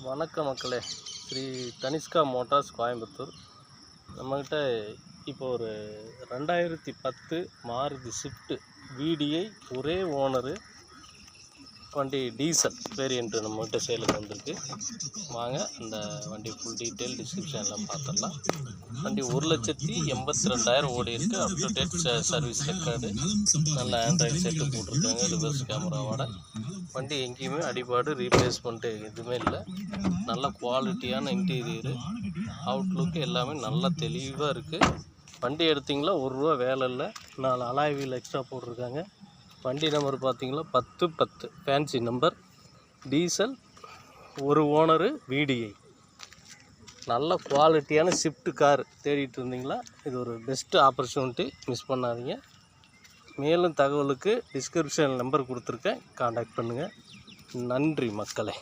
வணக்கம் மக்களே, ஸ்ரீ தனிஷ்கா மோட்டார்ஸ் கோயம்புத்தூர். நம்மக்கிட்ட இப்போ ஒரு 2010 மாருதி ஸ்விஃப்ட் VDI ஒரே ஓனரு வண்டி டீசல் வேரியண்ட்டு நம்மகிட்ட சேலுக்கு வந்திருக்கு. வாங்க அந்த வண்டி ஃபுல் டீட்டெயில் டிஸ்கிரிப்ஷன்லாம் பார்த்துடலாம். வண்டி 1,82,000 ஓடி இருக்குது. Up to date service record, நல்ல ஆண்ட்ராய்டு செட்டு போட்டிருக்காங்க, ரிவர்ஸ் கேமராவோட. வண்டி எங்கேயுமே அடிபாடு ரீப்ளேஸ்மெண்ட்டு எதுவுமே இல்லை. நல்ல குவாலிட்டியான இன்டீரியரு, அவுட்லுக்கு எல்லாமே நல்லா தெளிவாக இருக்குது. வண்டி எடுத்திங்களா ₹1 வேலை இல்லை. 4 அலாய் வீல் எக்ஸ்ட்ரா போட்டிருக்காங்க. வண்டி நம்பர் பார்த்தீங்களா 1010 ஃபேன்சி நம்பர், டீசல், ஒரு ஓனரு, VDI. நல்ல குவாலிட்டியான ஸ்விஃப்ட் கார் தேடிட்டு இருந்தீங்களா, இது ஒரு பெஸ்ட்டு ஆப்பர்ச்சுனிட்டி, மிஸ் பண்ணாதீங்க. மேலும் தகவலுக்கு டிஸ்கிரிப்ஷன் நம்பர் கொடுத்துருக்கேன், காண்டாக்ட் பண்ணுங்கள். நன்றி மக்களே.